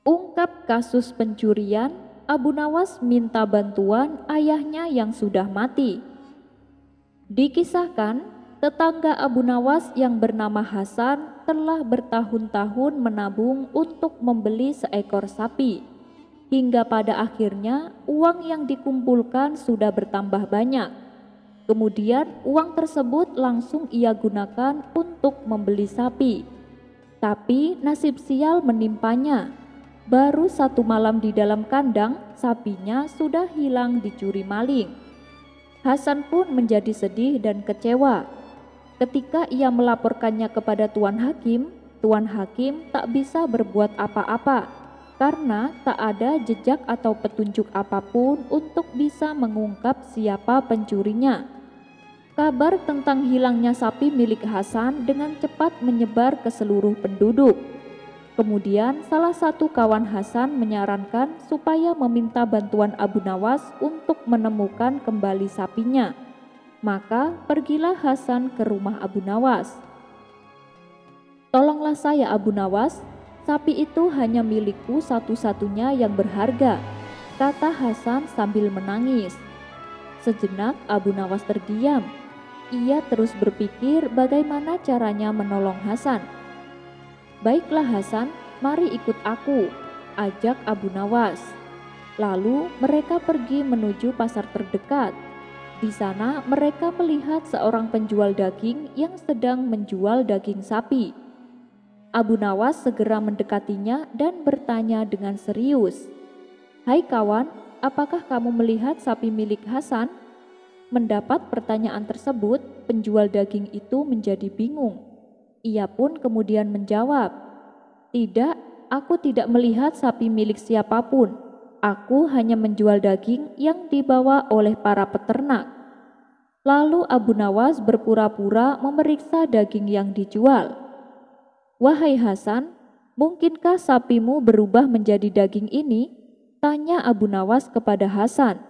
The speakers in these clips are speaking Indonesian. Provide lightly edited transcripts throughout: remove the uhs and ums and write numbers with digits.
Ungkap kasus pencurian, Abu Nawas minta bantuan ayahnya yang sudah mati. Dikisahkan, tetangga Abu Nawas yang bernama Hasan telah bertahun-tahun menabung untuk membeli seekor sapi. Hingga pada akhirnya uang yang dikumpulkan sudah bertambah banyak. Kemudian uang tersebut langsung ia gunakan untuk membeli sapi. Tapi nasib sial menimpanya. Baru 1 malam di dalam kandang, sapinya sudah hilang dicuri maling. Hasan pun menjadi sedih dan kecewa. Ketika ia melaporkannya kepada Tuan Hakim tak bisa berbuat apa-apa karena tak ada jejak atau petunjuk apapun untuk bisa mengungkap siapa pencurinya. Kabar tentang hilangnya sapi milik Hasan dengan cepat menyebar ke seluruh penduduk. Kemudian salah satu kawan Hasan menyarankan supaya meminta bantuan Abu Nawas untuk menemukan kembali sapinya. Maka pergilah Hasan ke rumah Abu Nawas. "Tolonglah saya Abu Nawas, sapi itu hanya milikku satu-satunya yang berharga," kata Hasan sambil menangis. Sejenak Abu Nawas terdiam. Ia terus berpikir bagaimana caranya menolong Hasan. "Baiklah Hasan, mari ikut aku," ajak Abu Nawas. Lalu mereka pergi menuju pasar terdekat. Di sana mereka melihat seorang penjual daging yang sedang menjual daging sapi. Abu Nawas segera mendekatinya dan bertanya dengan serius, "Hai kawan, apakah kamu melihat sapi milik Hasan?" Mendapat pertanyaan tersebut, penjual daging itu menjadi bingung. Ia pun kemudian menjawab, "Tidak, aku tidak melihat sapi milik siapapun. Aku hanya menjual daging yang dibawa oleh para peternak." Lalu Abu Nawas berpura-pura memeriksa daging yang dijual. "Wahai Hasan, mungkinkah sapimu berubah menjadi daging ini?" tanya Abu Nawas kepada Hasan.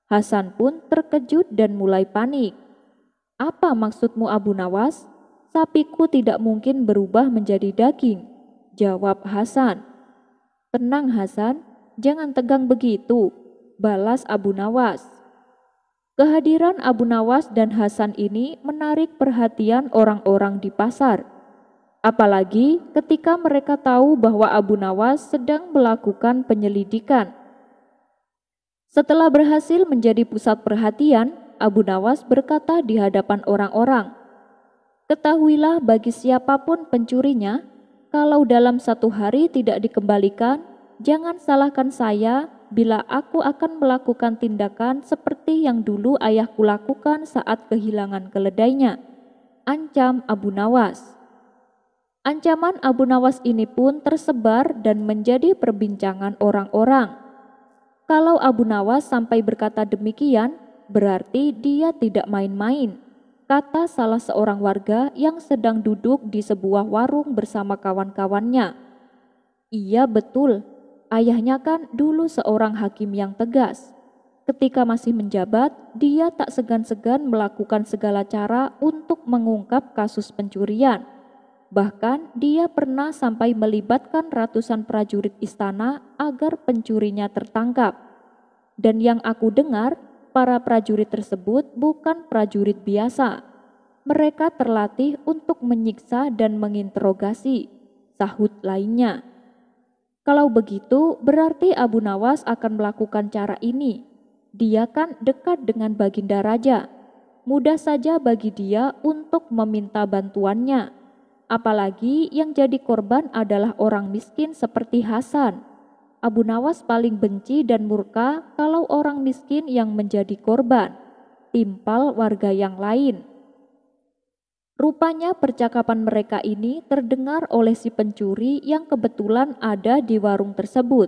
Hasan pun terkejut dan mulai panik. "Apa maksudmu Abu Nawas? Sapiku tidak mungkin berubah menjadi daging," jawab Hasan. "Tenang Hasan, jangan tegang begitu," balas Abu Nawas. Kehadiran Abu Nawas dan Hasan ini menarik perhatian orang-orang di pasar. Apalagi ketika mereka tahu bahwa Abu Nawas sedang melakukan penyelidikan. Setelah berhasil menjadi pusat perhatian, Abu Nawas berkata di hadapan orang-orang, "Ketahuilah bagi siapapun pencurinya, kalau dalam 1 hari tidak dikembalikan, jangan salahkan saya bila aku akan melakukan tindakan seperti yang dulu ayahku lakukan saat kehilangan keledainya," ancam Abu Nawas. Ancaman Abu Nawas ini pun tersebar dan menjadi perbincangan orang-orang. Kalau Abu Nawas sampai berkata demikian, berarti dia tidak main-main, kata salah seorang warga yang sedang duduk di sebuah warung bersama kawan-kawannya. Iya betul, ayahnya kan dulu seorang hakim yang tegas. Ketika masih menjabat, dia tak segan-segan melakukan segala cara untuk mengungkap kasus pencurian. Bahkan dia pernah sampai melibatkan ratusan prajurit istana agar pencurinya tertangkap. Dan yang aku dengar, para prajurit tersebut bukan prajurit biasa. Mereka terlatih untuk menyiksa dan menginterogasi, sahut lainnya. Kalau begitu, berarti Abu Nawas akan melakukan cara ini. Dia kan dekat dengan Baginda Raja. Mudah saja bagi dia untuk meminta bantuannya. Apalagi yang jadi korban adalah orang miskin seperti Hasan. Abu Nawas paling benci dan murka kalau orang miskin yang menjadi korban, timpal warga yang lain. Rupanya percakapan mereka ini terdengar oleh si pencuri yang kebetulan ada di warung tersebut.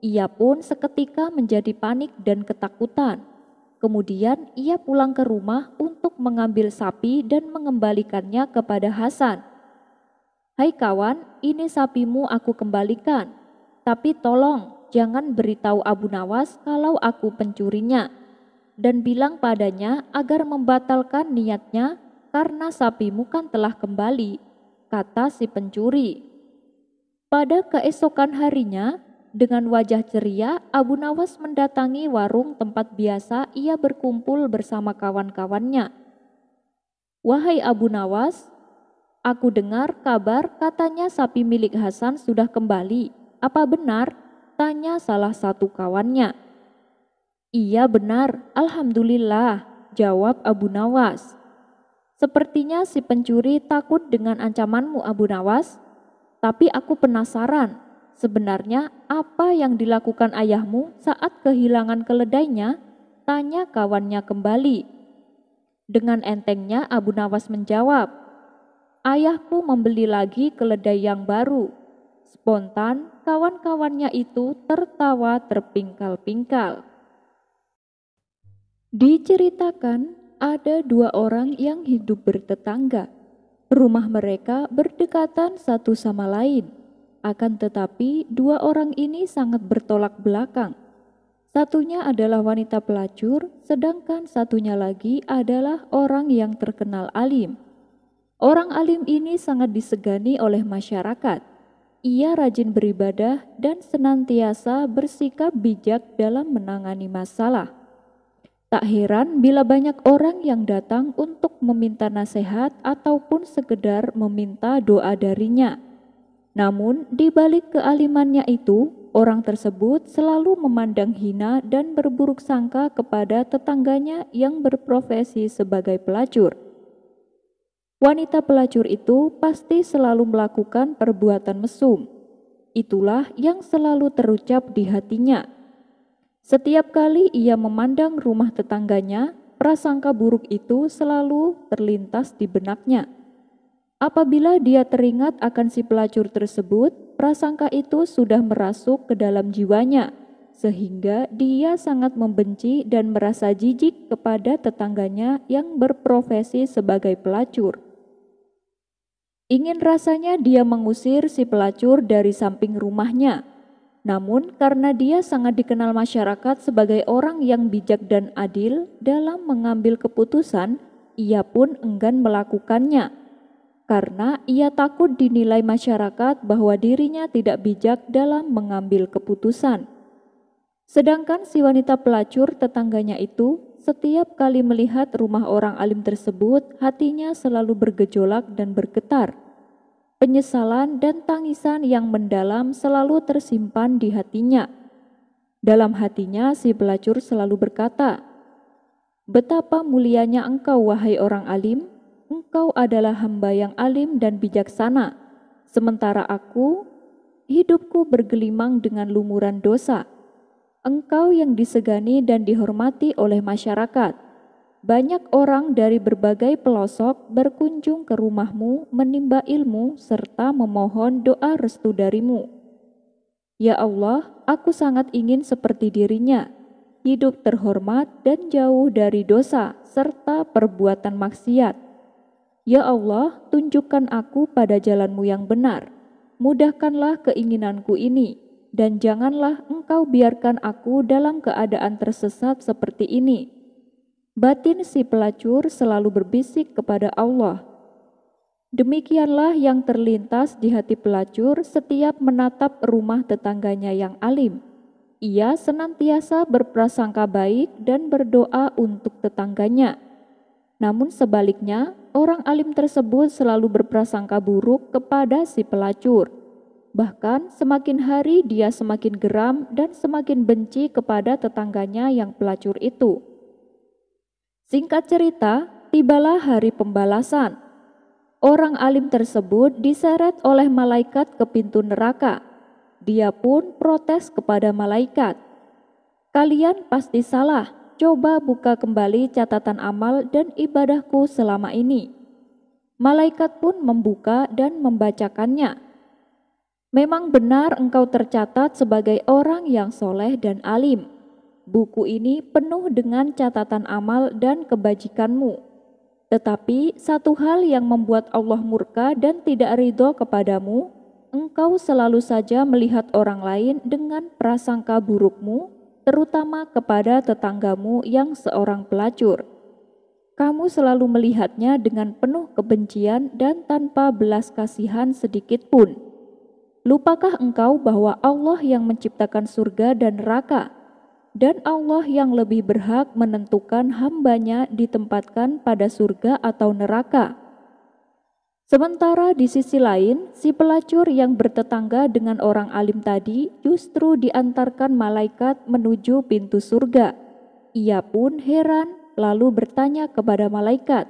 Ia pun seketika menjadi panik dan ketakutan. Kemudian ia pulang ke rumah untuk mengambil sapi dan mengembalikannya kepada Hasan. "Hai kawan, ini sapimu aku kembalikan. Tapi tolong jangan beritahu Abu Nawas kalau aku pencurinya. Dan bilang padanya agar membatalkan niatnya karena sapimu kan telah kembali," kata si pencuri. Pada keesokan harinya, dengan wajah ceria, Abu Nawas mendatangi warung tempat biasa ia berkumpul bersama kawan-kawannya. "Wahai Abu Nawas, aku dengar kabar katanya sapi milik Hasan sudah kembali. Apa benar?" tanya salah satu kawannya. "Iya benar, alhamdulillah," jawab Abu Nawas. "Sepertinya si pencuri takut dengan ancamanmu, Abu Nawas. Tapi aku penasaran, sebenarnya apa yang dilakukan ayahmu saat kehilangan keledainya?" tanya kawannya kembali. Dengan entengnya Abu Nawas menjawab, "Ayahku membeli lagi keledai yang baru." Spontan kawan-kawannya itu tertawa terpingkal-pingkal. Diceritakan ada dua orang yang hidup bertetangga. Rumah mereka berdekatan satu sama lain, akan tetapi dua orang ini sangat bertolak belakang. Satunya adalah wanita pelacur, sedangkan satunya lagi adalah orang yang terkenal alim. Orang alim ini sangat disegani oleh masyarakat. Ia rajin beribadah dan senantiasa bersikap bijak dalam menangani masalah. Tak heran bila banyak orang yang datang untuk meminta nasihat ataupun sekedar meminta doa darinya. Namun di balik kealimannya itu, orang tersebut selalu memandang hina dan berburuk sangka kepada tetangganya yang berprofesi sebagai pelacur. Wanita pelacur itu pasti selalu melakukan perbuatan mesum. Itulah yang selalu terucap di hatinya. Setiap kali ia memandang rumah tetangganya, prasangka buruk itu selalu terlintas di benaknya. Apabila dia teringat akan si pelacur tersebut, prasangka itu sudah merasuk ke dalam jiwanya, sehingga dia sangat membenci dan merasa jijik kepada tetangganya yang berprofesi sebagai pelacur. Ingin rasanya dia mengusir si pelacur dari samping rumahnya. Namun karena dia sangat dikenal masyarakat sebagai orang yang bijak dan adil dalam mengambil keputusan, ia pun enggan melakukannya. Karena ia takut dinilai masyarakat bahwa dirinya tidak bijak dalam mengambil keputusan. Sedangkan si wanita pelacur tetangganya itu, setiap kali melihat rumah orang alim tersebut, hatinya selalu bergejolak dan bergetar. Penyesalan dan tangisan yang mendalam selalu tersimpan di hatinya. Dalam hatinya si pelacur selalu berkata, "Betapa mulianya engkau wahai orang alim, engkau adalah hamba yang alim dan bijaksana. Sementara aku, hidupku bergelimang dengan lumuran dosa. Engkau yang disegani dan dihormati oleh masyarakat. Banyak orang dari berbagai pelosok berkunjung ke rumahmu menimba ilmu serta memohon doa restu darimu. Ya Allah, aku sangat ingin seperti dirinya, hidup terhormat dan jauh dari dosa serta perbuatan maksiat. Ya Allah, tunjukkan aku pada jalanmu yang benar. Mudahkanlah keinginanku ini, dan janganlah engkau biarkan aku dalam keadaan tersesat seperti ini." Batin si pelacur selalu berbisik kepada Allah. Demikianlah yang terlintas di hati pelacur setiap menatap rumah tetangganya yang alim. Ia senantiasa berprasangka baik dan berdoa untuk tetangganya. Namun sebaliknya, orang alim tersebut selalu berprasangka buruk kepada si pelacur. Bahkan semakin hari dia semakin geram dan semakin benci kepada tetangganya yang pelacur itu. Singkat cerita, tibalah hari pembalasan. Orang alim tersebut diseret oleh malaikat ke pintu neraka. Dia pun protes kepada malaikat, "Kalian pasti salah, coba buka kembali catatan amal dan ibadahku selama ini." Malaikat pun membuka dan membacakannya. "Memang benar engkau tercatat sebagai orang yang soleh dan alim. Buku ini penuh dengan catatan amal dan kebajikanmu. Tetapi satu hal yang membuat Allah murka dan tidak ridho kepadamu, engkau selalu saja melihat orang lain dengan prasangka burukmu, terutama kepada tetanggamu yang seorang pelacur. Kamu selalu melihatnya dengan penuh kebencian dan tanpa belas kasihan sedikit pun. Lupakah engkau bahwa Allah yang menciptakan surga dan neraka, dan Allah yang lebih berhak menentukan hambanya ditempatkan pada surga atau neraka? Sementara di sisi lain, si pelacur yang bertetangga dengan orang alim tadi justru diantarkan malaikat menuju pintu surga. Ia pun heran lalu bertanya kepada malaikat,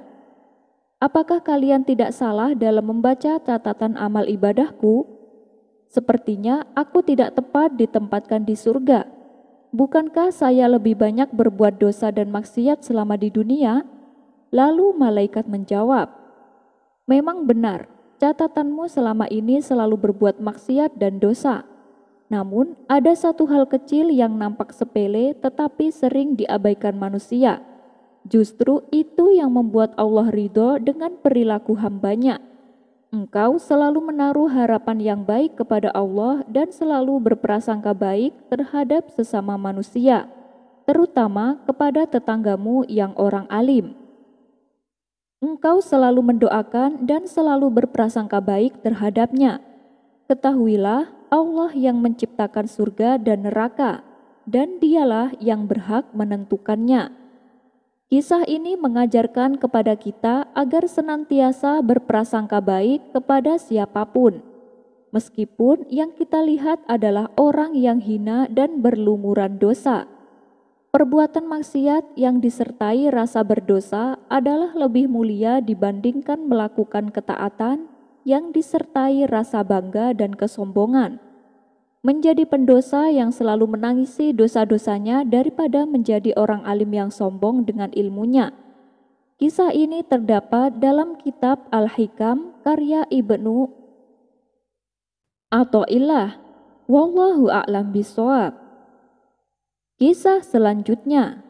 "Apakah kalian tidak salah dalam membaca catatan amal ibadahku? Sepertinya aku tidak tepat ditempatkan di surga. Bukankah saya lebih banyak berbuat dosa dan maksiat selama di dunia?" Lalu malaikat menjawab, "Memang benar, catatanmu selama ini selalu berbuat maksiat dan dosa. Namun ada satu hal kecil yang nampak sepele tetapi sering diabaikan manusia. Justru itu yang membuat Allah ridho dengan perilaku hambanya. Engkau selalu menaruh harapan yang baik kepada Allah dan selalu berprasangka baik terhadap sesama manusia, terutama kepada tetanggamu yang orang alim. Engkau selalu mendoakan dan selalu berprasangka baik terhadapnya. Ketahuilah, Allah yang menciptakan surga dan neraka, dan Dialah yang berhak menentukannya." Kisah ini mengajarkan kepada kita agar senantiasa berprasangka baik kepada siapapun, meskipun yang kita lihat adalah orang yang hina dan berlumuran dosa. Perbuatan maksiat yang disertai rasa berdosa adalah lebih mulia dibandingkan melakukan ketaatan yang disertai rasa bangga dan kesombongan. Menjadi pendosa yang selalu menangisi dosa-dosanya daripada menjadi orang alim yang sombong dengan ilmunya. Kisah ini terdapat dalam kitab Al-Hikam karya Ibnu Athaillah. Wallahu a'lam bishawab. Kisah selanjutnya,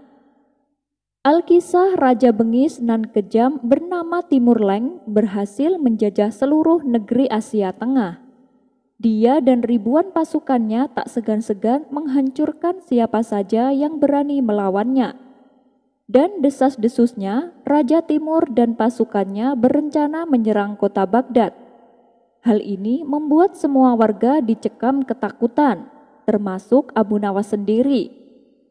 Alkisah Raja Bengis nan kejam bernama Timur Leng berhasil menjajah seluruh negeri Asia Tengah. Dia dan ribuan pasukannya tak segan-segan menghancurkan siapa saja yang berani melawannya. Dan desas-desusnya, Raja Timur dan pasukannya berencana menyerang kota Baghdad. Hal ini membuat semua warga dicekam ketakutan, termasuk Abu Nawas sendiri.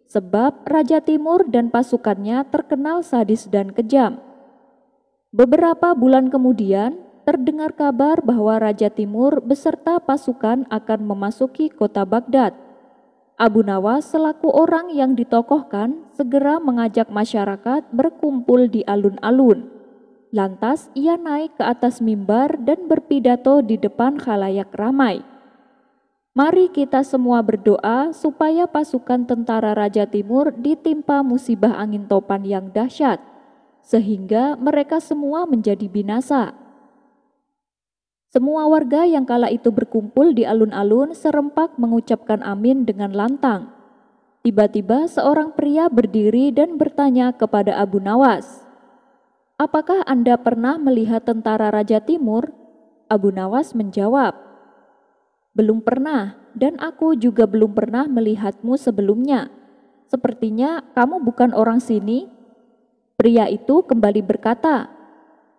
Sebab Raja Timur dan pasukannya terkenal sadis dan kejam. Beberapa bulan kemudian, terdengar kabar bahwa Raja Timur beserta pasukan akan memasuki kota Baghdad. Abu Nawas selaku orang yang ditokohkan segera mengajak masyarakat berkumpul di alun-alun. Lantas ia naik ke atas mimbar dan berpidato di depan khalayak ramai. "Mari kita semua berdoa supaya pasukan tentara Raja Timur ditimpa musibah angin topan yang dahsyat, sehingga mereka semua menjadi binasa." Semua warga yang kala itu berkumpul di alun-alun serempak mengucapkan amin dengan lantang. Tiba-tiba seorang pria berdiri dan bertanya kepada Abu Nawas, "Apakah Anda pernah melihat tentara Raja Timur?" Abu Nawas menjawab, "Belum pernah, dan aku juga belum pernah melihatmu sebelumnya. Sepertinya kamu bukan orang sini." Pria itu kembali berkata,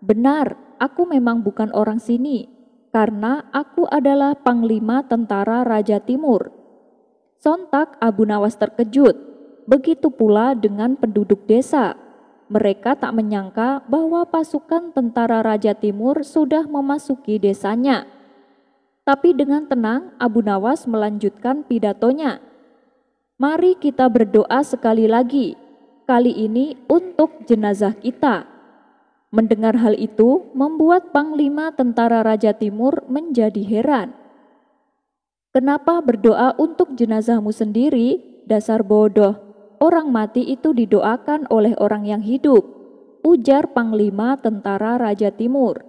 "Benar, aku memang bukan orang sini, karena aku adalah panglima tentara Raja Timur." Sontak Abu Nawas terkejut, begitu pula dengan penduduk desa. Mereka tak menyangka bahwa pasukan tentara Raja Timur sudah memasuki desanya. Tapi dengan tenang Abu Nawas melanjutkan pidatonya. "Mari kita berdoa sekali lagi, kali ini untuk jenazah kita." Mendengar hal itu membuat panglima tentara Raja Timur menjadi heran. "Kenapa berdoa untuk jenazahmu sendiri? Dasar bodoh, orang mati itu didoakan oleh orang yang hidup," ujar panglima tentara Raja Timur.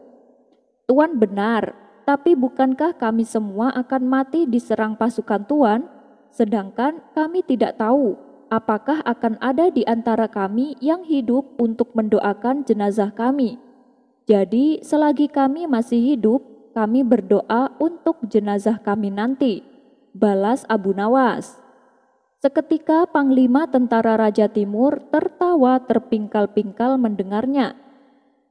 "Tuan benar, tapi bukankah kami semua akan mati diserang pasukan Tuan? Sedangkan kami tidak tahu apakah akan ada di antara kami yang hidup untuk mendoakan jenazah kami. Jadi selagi kami masih hidup, kami berdoa untuk jenazah kami nanti," balas Abu Nawas. Seketika panglima tentara Raja Timur tertawa terpingkal-pingkal mendengarnya.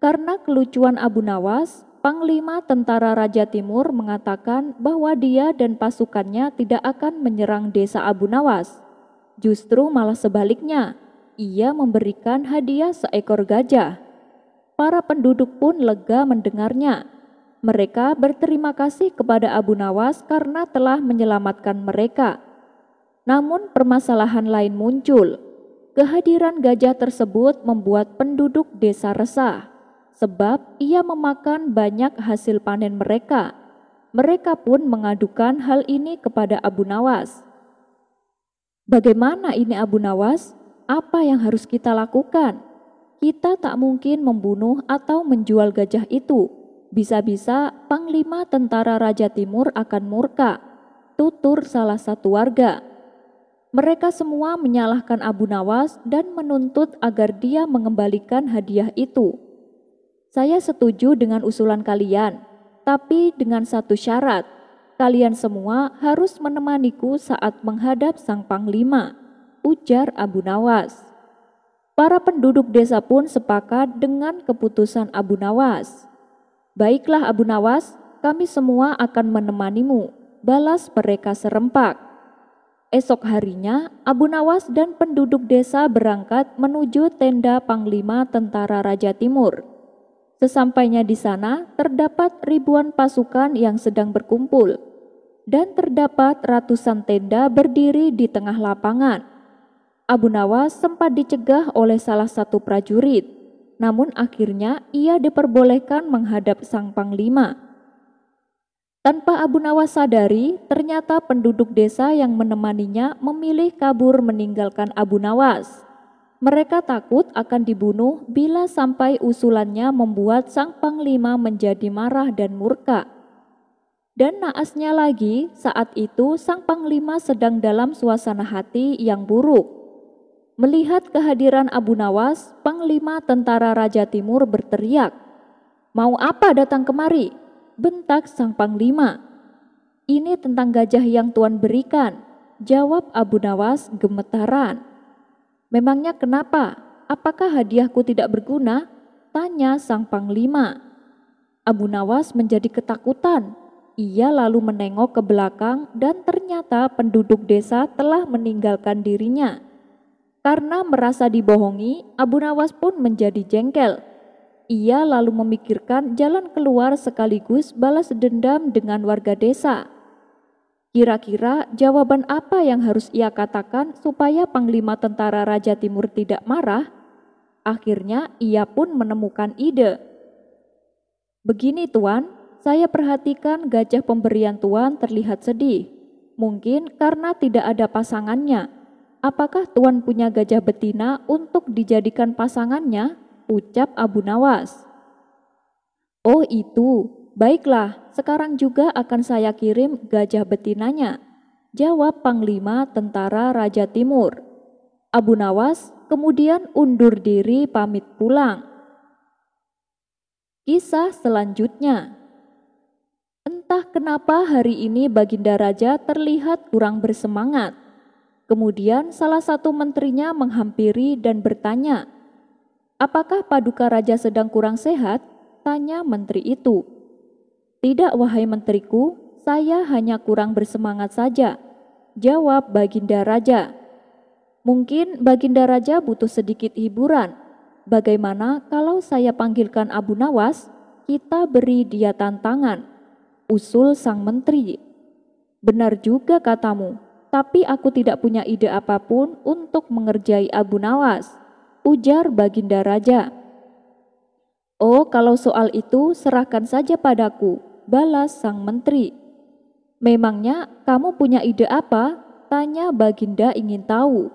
Karena kelucuan Abu Nawas, Panglima tentara Raja Timur mengatakan bahwa dia dan pasukannya tidak akan menyerang desa Abu Nawas. Justru malah sebaliknya, ia memberikan hadiah seekor gajah. Para penduduk pun lega mendengarnya. Mereka berterima kasih kepada Abu Nawas karena telah menyelamatkan mereka. Namun permasalahan lain muncul. Kehadiran gajah tersebut membuat penduduk desa resah, sebab ia memakan banyak hasil panen mereka. Mereka pun mengadukan hal ini kepada Abu Nawas. Bagaimana ini Abu Nawas? Apa yang harus kita lakukan? Kita tak mungkin membunuh atau menjual gajah itu. Bisa-bisa Panglima Tentara Raja Timur akan murka, tutur salah satu warga. Mereka semua menyalahkan Abu Nawas dan menuntut agar dia mengembalikan hadiah itu. Saya setuju dengan usulan kalian, tapi dengan satu syarat. Kalian semua harus menemaniku saat menghadap sang Panglima, ujar Abu Nawas. Para penduduk desa pun sepakat dengan keputusan Abu Nawas. Baiklah Abu Nawas, kami semua akan menemanimu, balas mereka serempak. Esok harinya, Abu Nawas dan penduduk desa berangkat menuju tenda Panglima Tentara Raja Timur. Sesampainya di sana, terdapat ribuan pasukan yang sedang berkumpul, dan terdapat ratusan tenda berdiri di tengah lapangan. Abu Nawas sempat dicegah oleh salah satu prajurit, namun akhirnya ia diperbolehkan menghadap sang Panglima. Tanpa Abu Nawas sadari, ternyata penduduk desa yang menemaninya memilih kabur meninggalkan Abu Nawas. Mereka takut akan dibunuh bila sampai usulannya membuat sang Panglima menjadi marah dan murka. Dan naasnya lagi, saat itu sang Panglima sedang dalam suasana hati yang buruk. Melihat kehadiran Abu Nawas, Panglima Tentara Raja Timur berteriak, "Mau apa datang kemari?" bentak sang Panglima. "Ini tentang gajah yang Tuan berikan," jawab Abu Nawas gemetaran. "Memangnya kenapa? Apakah hadiahku tidak berguna?" tanya sang Panglima. Abu Nawas menjadi ketakutan. Ia lalu menengok ke belakang dan ternyata penduduk desa telah meninggalkan dirinya. Karena merasa dibohongi, Abu Nawas pun menjadi jengkel. Ia lalu memikirkan jalan keluar sekaligus balas dendam dengan warga desa. Kira-kira jawaban apa yang harus ia katakan supaya Panglima Tentara Raja Timur tidak marah? Akhirnya ia pun menemukan ide. "Begini Tuan, saya perhatikan gajah pemberian Tuan terlihat sedih. Mungkin karena tidak ada pasangannya. Apakah Tuan punya gajah betina untuk dijadikan pasangannya?" ucap Abu Nawas. "Oh itu, baiklah, sekarang juga akan saya kirim gajah betinanya," jawab Panglima Tentara Raja Timur. Abu Nawas kemudian undur diri pamit pulang. Kisah selanjutnya. Entah kenapa hari ini Baginda Raja terlihat kurang bersemangat. Kemudian salah satu menterinya menghampiri dan bertanya, "Apakah Paduka Raja sedang kurang sehat?" tanya menteri itu. "Tidak wahai menteriku, saya hanya kurang bersemangat saja," jawab Baginda Raja. "Mungkin Baginda Raja butuh sedikit hiburan. Bagaimana kalau saya panggilkan Abu Nawas, kita beri dia tantangan?" usul sang menteri. "Benar juga katamu, tapi aku tidak punya ide apapun untuk mengerjai Abu Nawas," ujar Baginda Raja. "Oh, kalau soal itu serahkan saja padaku," balas sang menteri. "Memangnya kamu punya ide apa?" tanya Baginda ingin tahu.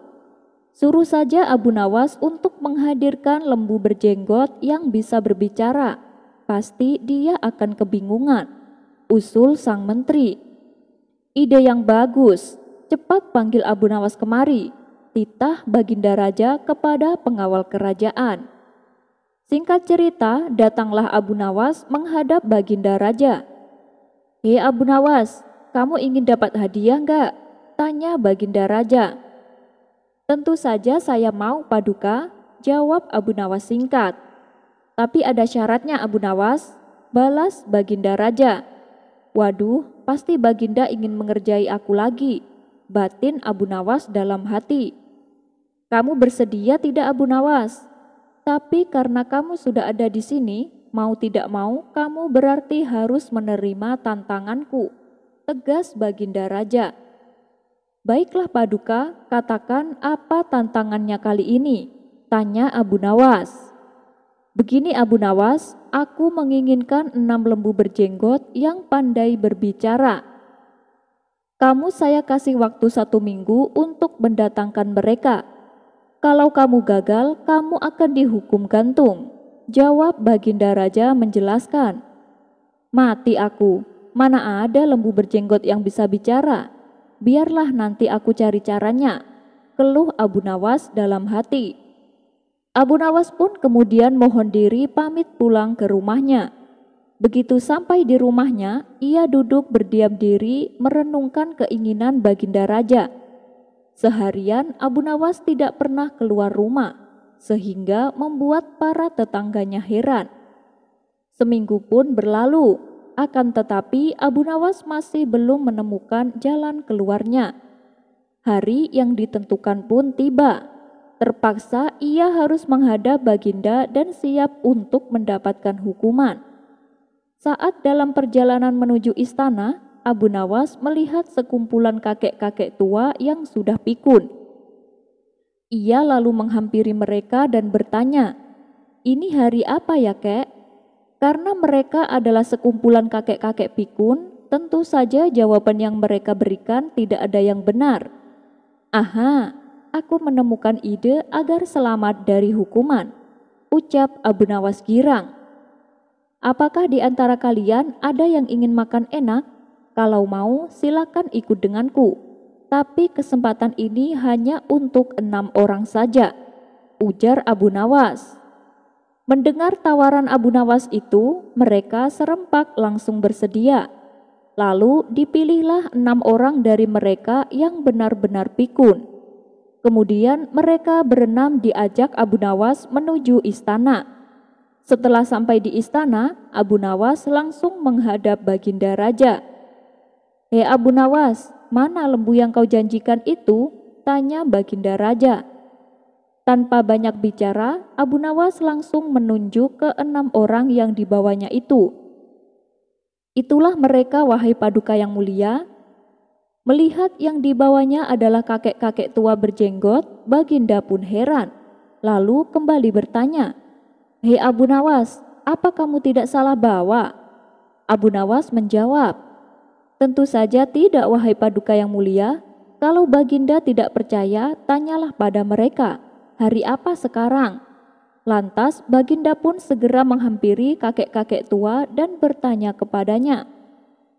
"Suruh saja Abu Nawas untuk menghadirkan lembu berjenggot yang bisa berbicara. Pasti dia akan kebingungan," usul sang menteri. "Ide yang bagus, cepat panggil Abu Nawas kemari," titah Baginda Raja kepada pengawal kerajaan. Singkat cerita, datanglah Abu Nawas menghadap Baginda Raja. "Hei Abu Nawas, kamu ingin dapat hadiah enggak?" tanya Baginda Raja. "Tentu saja saya mau Paduka," jawab Abu Nawas singkat. "Tapi ada syaratnya Abu Nawas. balas Baginda Raja. Waduh, pasti Baginda ingin mengerjai aku lagi, batin Abu Nawas dalam hati. Kamu bersedia tidak Abu Nawas? Tapi karena kamu sudah ada di sini, mau tidak mau kamu berarti harus menerima tantanganku, tegas Baginda Raja. Baiklah Paduka, katakan apa tantangannya kali ini, tanya Abu Nawas. Begini Abu Nawas, aku menginginkan 6 lembu berjenggot yang pandai berbicara. Kamu saya kasih waktu 1 minggu untuk mendatangkan mereka. Kalau kamu gagal, kamu akan dihukum gantung, jawab Baginda Raja menjelaskan. Mati aku, mana ada lembu berjenggot yang bisa bicara? Biarlah nanti aku cari caranya, keluh Abu Nawas dalam hati. Abu Nawas pun kemudian mohon diri pamit pulang ke rumahnya. Begitu sampai di rumahnya, ia duduk berdiam diri merenungkan keinginan Baginda Raja. Seharian Abu Nawas tidak pernah keluar rumah, sehingga membuat para tetangganya heran. Seminggu pun berlalu, akan tetapi Abu Nawas masih belum menemukan jalan keluarnya. Hari yang ditentukan pun tiba. Terpaksa ia harus menghadap Baginda dan siap untuk mendapatkan hukuman. Saat dalam perjalanan menuju istana, Abu Nawas melihat sekumpulan kakek-kakek tua yang sudah pikun. Ia lalu menghampiri mereka dan bertanya, "Ini hari apa ya, Kek?" Karena mereka adalah sekumpulan kakek-kakek pikun, tentu saja jawaban yang mereka berikan tidak ada yang benar. "Aha, aku menemukan ide agar selamat dari hukuman," ucap Abu Nawas girang. "Apakah di antara kalian ada yang ingin makan enak? Kalau mau silakan ikut denganku. Tapi kesempatan ini hanya untuk 6 orang saja," ujar Abu Nawas. Mendengar tawaran Abu Nawas itu, mereka serempak langsung bersedia. Lalu dipilihlah 6 orang dari mereka yang benar-benar pikun. Kemudian mereka berenam diajak Abu Nawas menuju istana. Setelah sampai di istana, Abu Nawas langsung menghadap Baginda Raja. "Hei Abu Nawas, mana lembu yang kau janjikan itu?" tanya Baginda Raja. Tanpa banyak bicara, Abu Nawas langsung menunjuk ke 6 orang yang dibawanya itu. "Itulah mereka wahai Paduka yang mulia." Melihat yang dibawanya adalah kakek-kakek tua berjenggot, Baginda pun heran. Lalu kembali bertanya, "Hei Abu Nawas, apa kamu tidak salah bawa?" Abu Nawas menjawab, "Tentu saja tidak wahai Paduka yang mulia. Kalau Baginda tidak percaya, tanyalah pada mereka. Hari apa sekarang?" Lantas Baginda pun segera menghampiri kakek-kakek tua dan bertanya kepadanya.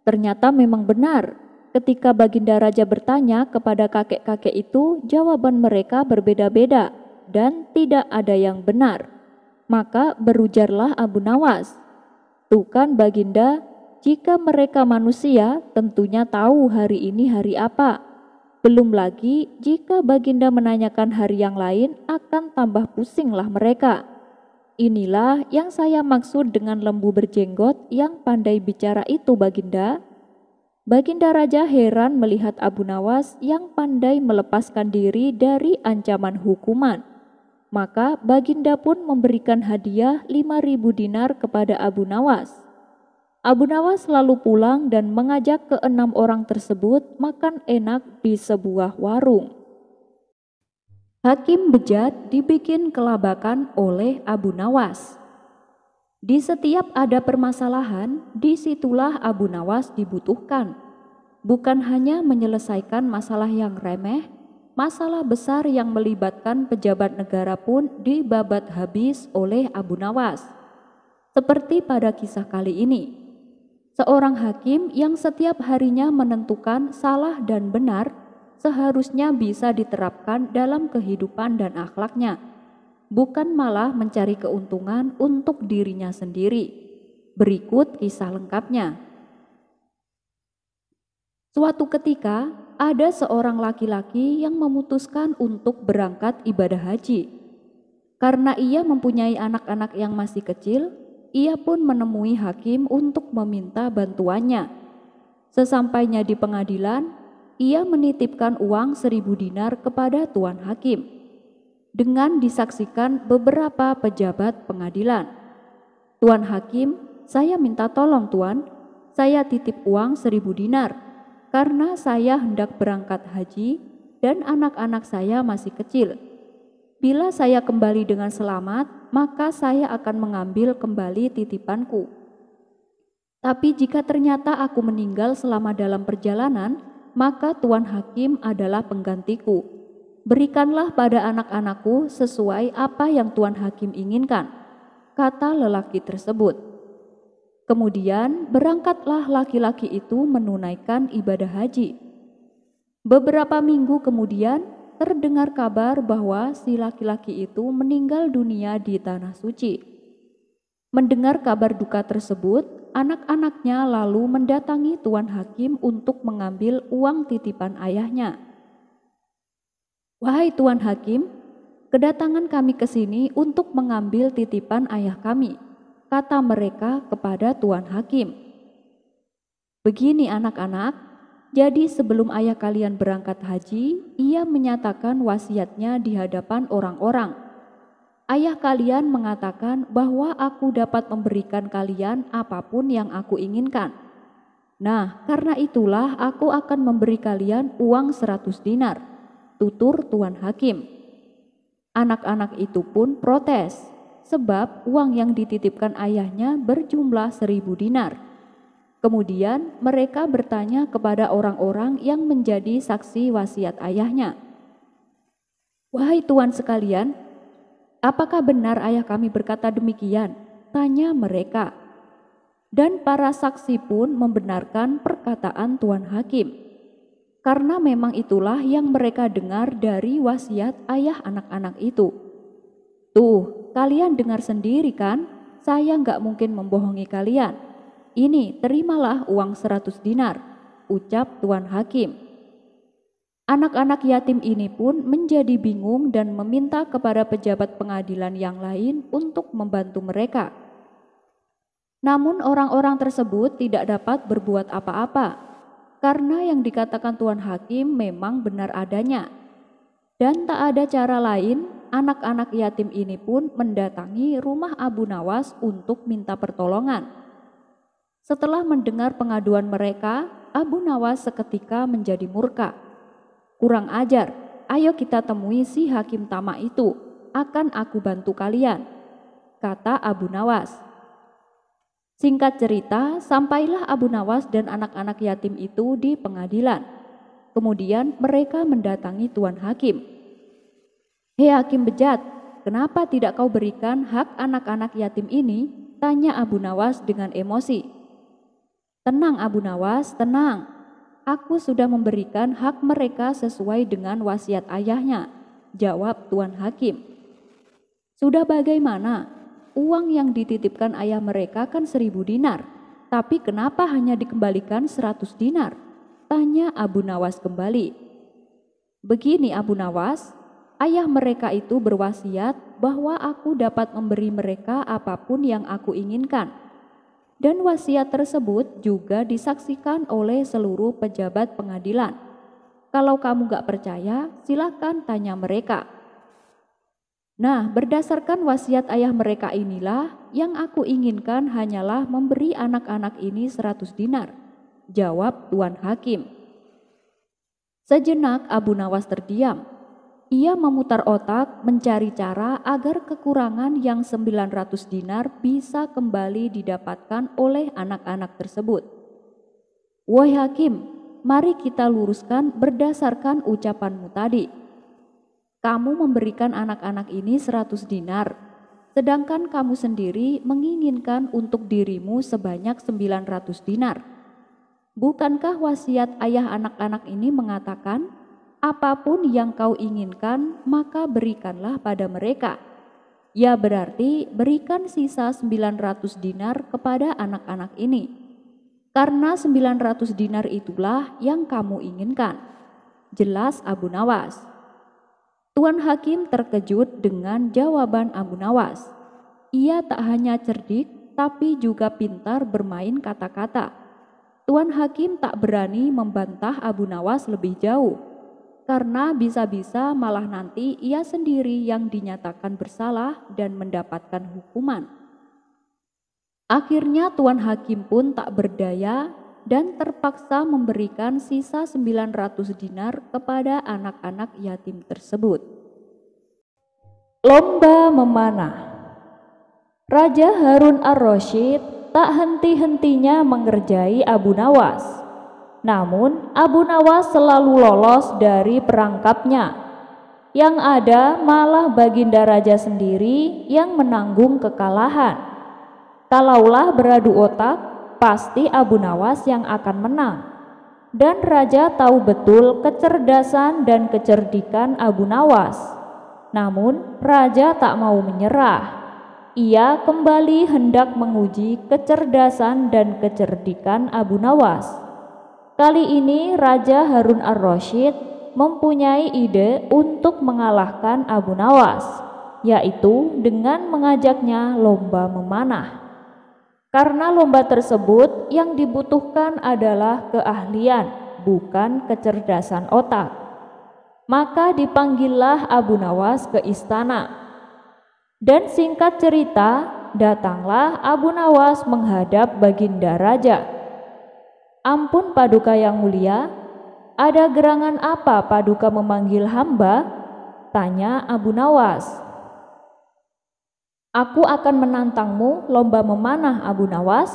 Ternyata memang benar. Ketika Baginda Raja bertanya kepada kakek-kakek itu, jawaban mereka berbeda-beda dan tidak ada yang benar. Maka berujarlah Abu Nawas, "Tuh kan Baginda, jika mereka manusia tentunya tahu hari ini hari apa. Belum lagi jika Baginda menanyakan hari yang lain akan tambah pusinglah mereka. Inilah yang saya maksud dengan lembu berjenggot yang pandai bicara itu Baginda." Baginda Raja heran melihat Abu Nawas yang pandai melepaskan diri dari ancaman hukuman. Maka Baginda pun memberikan hadiah 5.000 dinar kepada Abu Nawas. Abu Nawas lalu pulang dan mengajak ke-6 orang tersebut makan enak di sebuah warung. Hakim bejat dibikin kelabakan oleh Abu Nawas. Di setiap ada permasalahan, disitulah Abu Nawas dibutuhkan. Bukan hanya menyelesaikan masalah yang remeh, masalah besar yang melibatkan pejabat negara pun dibabat habis oleh Abu Nawas. Seperti pada kisah kali ini. Seorang hakim yang setiap harinya menentukan salah dan benar seharusnya bisa diterapkan dalam kehidupan dan akhlaknya, bukan malah mencari keuntungan untuk dirinya sendiri. Berikut kisah lengkapnya. Suatu ketika, ada seorang laki-laki yang memutuskan untuk berangkat ibadah haji. Karena ia mempunyai anak-anak yang masih kecil, ia pun menemui hakim untuk meminta bantuannya. Sesampainya di pengadilan, ia menitipkan uang 1.000 dinar kepada tuan hakim dengan disaksikan beberapa pejabat pengadilan. "Tuan hakim, saya minta tolong tuan, saya titip uang 1.000 dinar karena saya hendak berangkat haji dan anak-anak saya masih kecil. Bila saya kembali dengan selamat, maka saya akan mengambil kembali titipanku. Tapi jika ternyata aku meninggal selama dalam perjalanan, maka tuan hakim adalah penggantiku. Berikanlah pada anak-anakku sesuai apa yang tuan hakim inginkan," kata lelaki tersebut. Kemudian berangkatlah laki-laki itu menunaikan ibadah haji. Beberapa minggu kemudian terdengar kabar bahwa si laki-laki itu meninggal dunia di tanah suci. Mendengar kabar duka tersebut, anak-anaknya lalu mendatangi tuan hakim untuk mengambil uang titipan ayahnya. "Wahai tuan hakim, kedatangan kami ke sini untuk mengambil titipan ayah kami," kata mereka kepada tuan hakim. "Begini anak-anak, jadi sebelum ayah kalian berangkat haji, ia menyatakan wasiatnya di hadapan orang-orang. Ayah kalian mengatakan bahwa aku dapat memberikan kalian apapun yang aku inginkan. Nah, karena itulah aku akan memberi kalian uang 100 dinar, tutur tuan hakim. Anak-anak itu pun protes, sebab uang yang dititipkan ayahnya berjumlah 1.000 dinar. Kemudian mereka bertanya kepada orang-orang yang menjadi saksi wasiat ayahnya, "Wahai tuan sekalian, apakah benar ayah kami berkata demikian?" tanya mereka. Dan para saksi pun membenarkan perkataan tuan hakim, karena memang itulah yang mereka dengar dari wasiat ayah anak-anak itu. "Tuh, kalian dengar sendiri kan, saya nggak mungkin membohongi kalian. Ini, terimalah uang 100 dinar, ucap tuan hakim. Anak-anak yatim ini pun menjadi bingung dan meminta kepada pejabat pengadilan yang lain untuk membantu mereka. Namun orang-orang tersebut tidak dapat berbuat apa-apa, karena yang dikatakan tuan hakim memang benar adanya. Dan tak ada cara lain, anak-anak yatim ini pun mendatangi rumah Abu Nawas untuk minta pertolongan. Setelah mendengar pengaduan mereka, Abu Nawas seketika menjadi murka. "Kurang ajar, ayo kita temui si hakim tamak itu, akan aku bantu kalian," kata Abu Nawas. Singkat cerita, sampailah Abu Nawas dan anak-anak yatim itu di pengadilan. Kemudian mereka mendatangi tuan hakim. "Hei hakim bejat, kenapa tidak kau berikan hak anak-anak yatim ini?" tanya Abu Nawas dengan emosi. "Tenang Abu Nawas, tenang. Aku sudah memberikan hak mereka sesuai dengan wasiat ayahnya," jawab tuan hakim. "Sudah bagaimana? Uang yang dititipkan ayah mereka kan 1.000 dinar, tapi kenapa hanya dikembalikan 100 dinar? Tanya Abu Nawas kembali. "Begini Abu Nawas, ayah mereka itu berwasiat bahwa aku dapat memberi mereka apapun yang aku inginkan. Dan wasiat tersebut juga disaksikan oleh seluruh pejabat pengadilan. Kalau kamu gak percaya, silakan tanya mereka. Nah, berdasarkan wasiat ayah mereka inilah yang aku inginkan hanyalah memberi anak-anak ini 100 dinar, jawab tuan hakim. Sejenak Abu Nawas terdiam. Ia memutar otak mencari cara agar kekurangan yang 900 dinar bisa kembali didapatkan oleh anak-anak tersebut. "Wahai hakim, mari kita luruskan berdasarkan ucapanmu tadi. Kamu memberikan anak-anak ini 100 dinar, sedangkan kamu sendiri menginginkan untuk dirimu sebanyak 900 dinar. Bukankah wasiat ayah anak-anak ini mengatakan, apapun yang kau inginkan, maka berikanlah pada mereka. Ya berarti berikan sisa 900 dinar kepada anak-anak ini. Karena 900 dinar itulah yang kamu inginkan," jelas Abu Nawas. Tuan hakim terkejut dengan jawaban Abu Nawas. Ia tak hanya cerdik, tapi juga pintar bermain kata-kata. Tuan Hakim tak berani membantah Abu Nawas lebih jauh, karena bisa-bisa malah nanti ia sendiri yang dinyatakan bersalah dan mendapatkan hukuman. Akhirnya Tuan Hakim pun tak berdaya dan terpaksa memberikan sisa 900 dinar kepada anak-anak yatim tersebut. Lomba memanah. Raja Harun ar-Rasyid tak henti-hentinya mengerjai Abu Nawas. Namun Abu Nawas selalu lolos dari perangkapnya. Yang ada malah Baginda Raja sendiri yang menanggung kekalahan. Kalaulah beradu otak, pasti Abu Nawas yang akan menang. Dan Raja tahu betul kecerdasan dan kecerdikan Abu Nawas. Namun Raja tak mau menyerah. Ia kembali hendak menguji kecerdasan dan kecerdikan Abu Nawas. Kali ini Raja Harun ar-Rasyid mempunyai ide untuk mengalahkan Abu Nawas, yaitu dengan mengajaknya lomba memanah. Karena lomba tersebut yang dibutuhkan adalah keahlian, bukan kecerdasan otak. Maka dipanggillah Abu Nawas ke istana. Dan singkat cerita, datanglah Abu Nawas menghadap Baginda Raja. "Ampun Paduka yang mulia, ada gerangan apa Paduka memanggil hamba?" tanya Abu Nawas. "Aku akan menantangmu lomba memanah, Abu Nawas.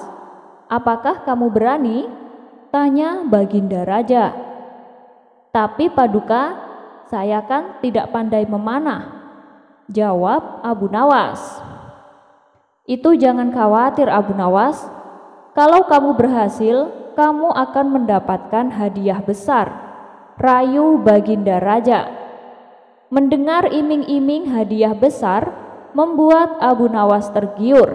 Apakah kamu berani?" tanya Baginda Raja. "Tapi Paduka, saya kan tidak pandai memanah," jawab Abu Nawas. "Itu jangan khawatir Abu Nawas. Kalau kamu berhasil, kamu akan mendapatkan hadiah besar," rayu Baginda Raja. Mendengar iming-iming hadiah besar membuat Abu Nawas tergiur.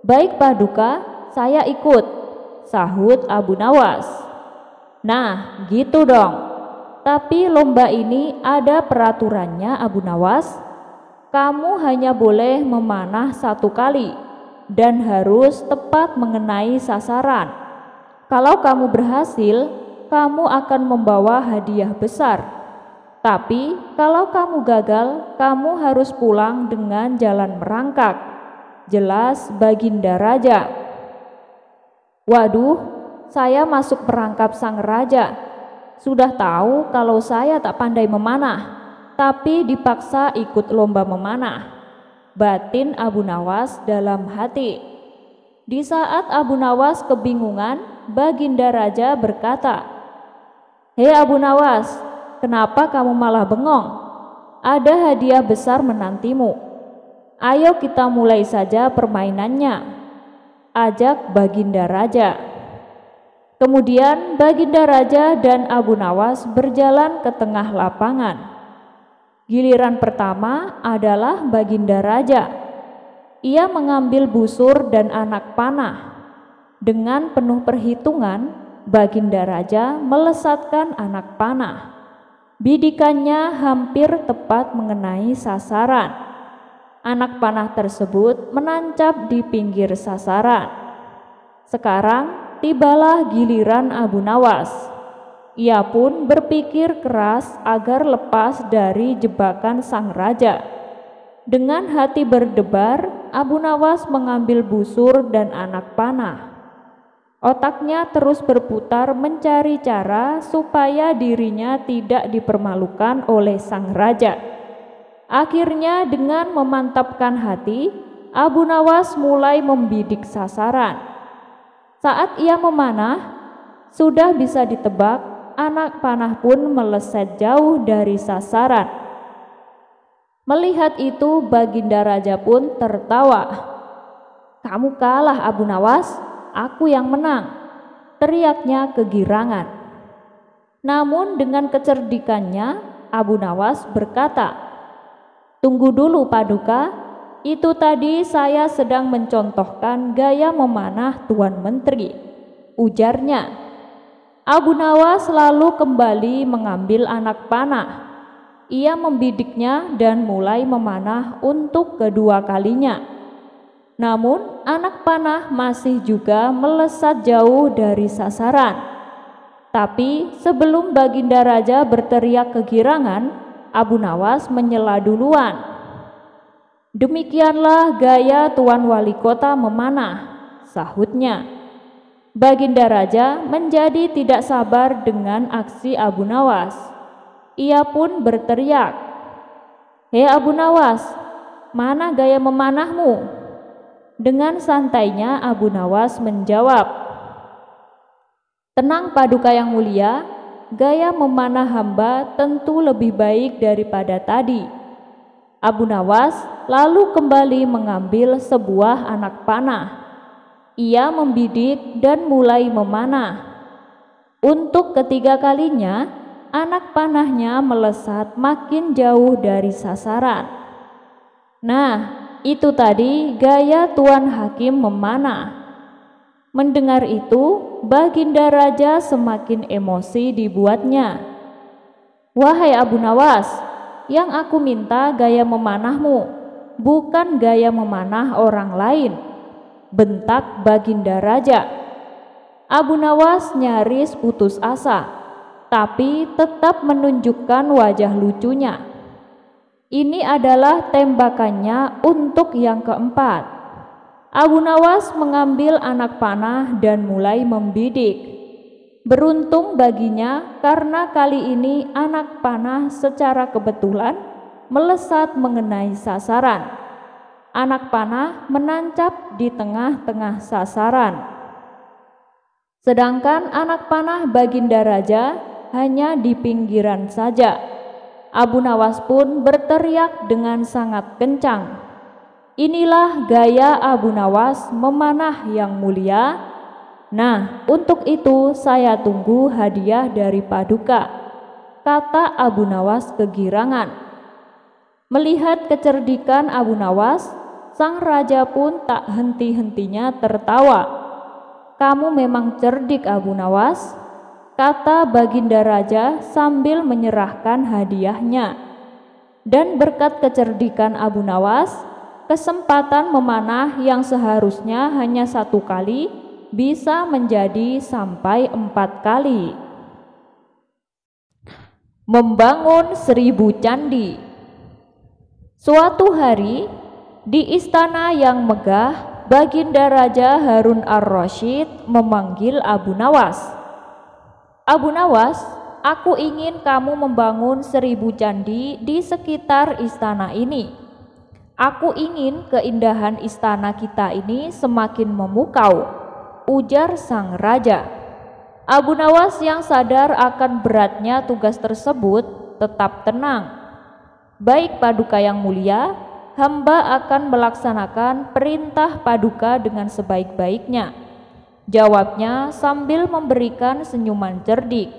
"Baik Paduka, saya ikut," sahut Abu Nawas. "Nah, gitu dong. Tapi lomba ini ada peraturannya Abu Nawas. Kamu hanya boleh memanah 1 kali dan harus tepat mengenai sasaran. Kalau kamu berhasil, kamu akan membawa hadiah besar. Tapi kalau kamu gagal, kamu harus pulang dengan jalan merangkak," jelas Baginda Raja. "Waduh, saya masuk perangkap sang raja. Sudah tahu kalau saya tak pandai memanah, tapi dipaksa ikut lomba memanah," batin Abu Nawas dalam hati. Di saat Abu Nawas kebingungan, Baginda Raja berkata, "Hei Abu Nawas, kenapa kamu malah bengong? Ada hadiah besar menantimu. Ayo kita mulai saja permainannya," ajak Baginda Raja. Kemudian Baginda Raja dan Abu Nawas berjalan ke tengah lapangan. Giliran pertama adalah Baginda Raja. Ia mengambil busur dan anak panah. Dengan penuh perhitungan, Baginda Raja melesatkan anak panah. Bidikannya hampir tepat mengenai sasaran. Anak panah tersebut menancap di pinggir sasaran. Sekarang tibalah giliran Abu Nawas. Ia pun berpikir keras agar lepas dari jebakan sang raja. Dengan hati berdebar, Abu Nawas mengambil busur dan anak panah. Otaknya terus berputar mencari cara supaya dirinya tidak dipermalukan oleh sang raja. Akhirnya dengan memantapkan hati, Abu Nawas mulai membidik sasaran. Saat ia memanah, sudah bisa ditebak anak panah pun meleset jauh dari sasaran. Melihat itu, Baginda Raja pun tertawa. "Kamu kalah Abu Nawas, aku yang menang," teriaknya kegirangan. Namun dengan kecerdikannya, Abu Nawas berkata, "Tunggu dulu Paduka, itu tadi saya sedang mencontohkan gaya memanah Tuan Menteri," ujarnya. Abu Nawas lalu kembali mengambil anak panah. Ia membidiknya dan mulai memanah untuk kedua kalinya. Namun anak panah masih juga melesat jauh dari sasaran. Tapi sebelum Baginda Raja berteriak kegirangan, Abu Nawas menyela duluan. "Demikianlah gaya Tuan Wali Kota memanah," sahutnya. Baginda Raja menjadi tidak sabar dengan aksi Abu Nawas. Ia pun berteriak, "Hei Abu Nawas, mana gaya memanahmu?" Dengan santainya Abu Nawas menjawab, "Tenang Paduka yang mulia, gaya memanah hamba tentu lebih baik daripada tadi." Abu Nawas lalu kembali mengambil sebuah anak panah. Ia membidik dan mulai memanah. Untuk ketiga kalinya, anak panahnya melesat makin jauh dari sasaran. Nah, itu tadi gaya Tuan Hakim memanah. Mendengar itu, Baginda Raja semakin emosi dibuatnya. "Wahai Abu Nawas, yang aku minta gaya memanahmu, bukan gaya memanah orang lain," bentak Baginda Raja. Abu Nawas nyaris putus asa, tapi tetap menunjukkan wajah lucunya. Ini adalah tembakannya untuk yang keempat. Abu Nawas mengambil anak panah dan mulai membidik. Beruntung baginya karena kali ini anak panah secara kebetulan melesat mengenai sasaran. Anak panah menancap di tengah-tengah sasaran. Sedangkan anak panah Baginda Raja hanya di pinggiran saja. Abu Nawas pun berteriak dengan sangat kencang, "Inilah gaya Abu Nawas memanah yang mulia. Nah, untuk itu saya tunggu hadiah dari Paduka," kata Abu Nawas kegirangan. Melihat kecerdikan Abu Nawas, sang raja pun tak henti-hentinya tertawa. "Kamu memang cerdik Abu Nawas," kata Baginda Raja sambil menyerahkan hadiahnya. Dan berkat kecerdikan Abu Nawas, kesempatan memanah yang seharusnya hanya 1 kali bisa menjadi sampai 4 kali. Membangun 1000 candi. Suatu hari, di istana yang megah, Baginda Raja Harun ar-Rasyid memanggil Abu Nawas. "Abu Nawas, aku ingin kamu membangun 1000 candi di sekitar istana ini. Aku ingin keindahan istana kita ini semakin memukau," ujar sang raja. Abu Nawas yang sadar akan beratnya tugas tersebut tetap tenang. "Baik Paduka yang mulia, hamba akan melaksanakan perintah Paduka dengan sebaik-baiknya," jawabnya sambil memberikan senyuman cerdik.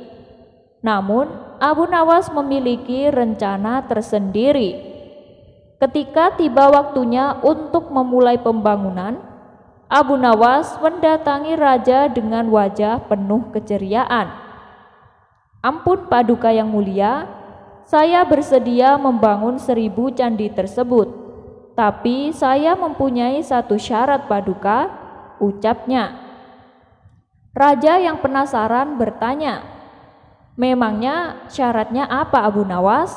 Namun Abu Nawas memiliki rencana tersendiri. Ketika tiba waktunya untuk memulai pembangunan, Abu Nawas mendatangi raja dengan wajah penuh keceriaan. "Ampun Paduka yang mulia, saya bersedia membangun 1000 candi tersebut. Tapi saya mempunyai 1 syarat Paduka," ucapnya. Raja yang penasaran bertanya, "Memangnya syaratnya apa Abu Nawas?"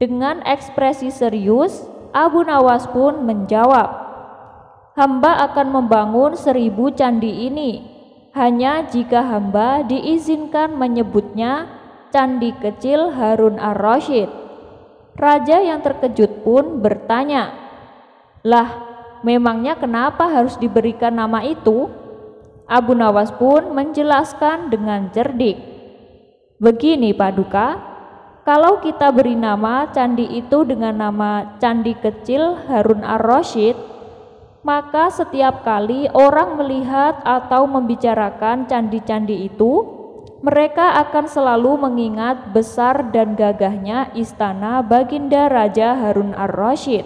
Dengan ekspresi serius, Abu Nawas pun menjawab, "Hamba akan membangun 1000 candi ini, hanya jika hamba diizinkan menyebutnya Candi Kecil Harun ar-Rasyid." Raja yang terkejut pun bertanya, "Lah, memangnya kenapa harus diberikan nama itu?" Abu Nawas pun menjelaskan dengan cerdik, "Begini Paduka, kalau kita beri nama candi itu dengan nama Candi Kecil Harun ar-Rasyid, maka setiap kali orang melihat atau membicarakan candi-candi itu, mereka akan selalu mengingat besar dan gagahnya istana Baginda Raja Harun ar-Rasyid."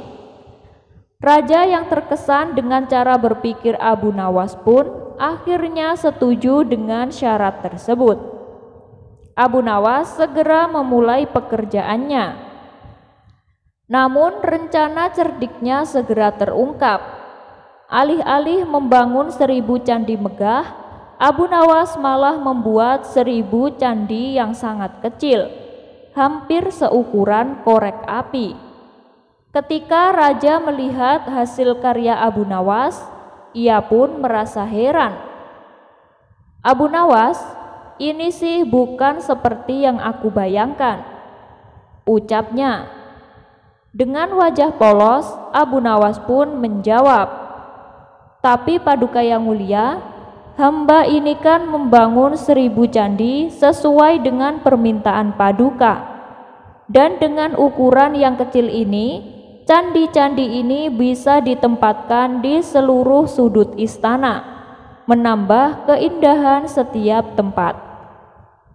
Raja yang terkesan dengan cara berpikir Abu Nawas pun akhirnya setuju dengan syarat tersebut. Abu Nawas segera memulai pekerjaannya. Namun rencana cerdiknya segera terungkap. Alih-alih membangun 1000 candi megah, Abu Nawas malah membuat 1000 candi yang sangat kecil, hampir seukuran korek api. Ketika raja melihat hasil karya Abu Nawas, ia pun merasa heran. "Abu Nawas, ini sih bukan seperti yang aku bayangkan," ucapnya. Dengan wajah polos, Abu Nawas pun menjawab, "Tapi Paduka Yang Mulia, hamba ini kan membangun 1000 candi sesuai dengan permintaan Paduka. Dan dengan ukuran yang kecil ini, candi-candi ini bisa ditempatkan di seluruh sudut istana, menambah keindahan setiap tempat."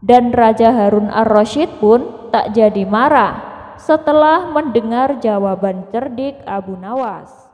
Dan Raja Harun ar-Rasyid pun tak jadi marah setelah mendengar jawaban cerdik Abu Nawas.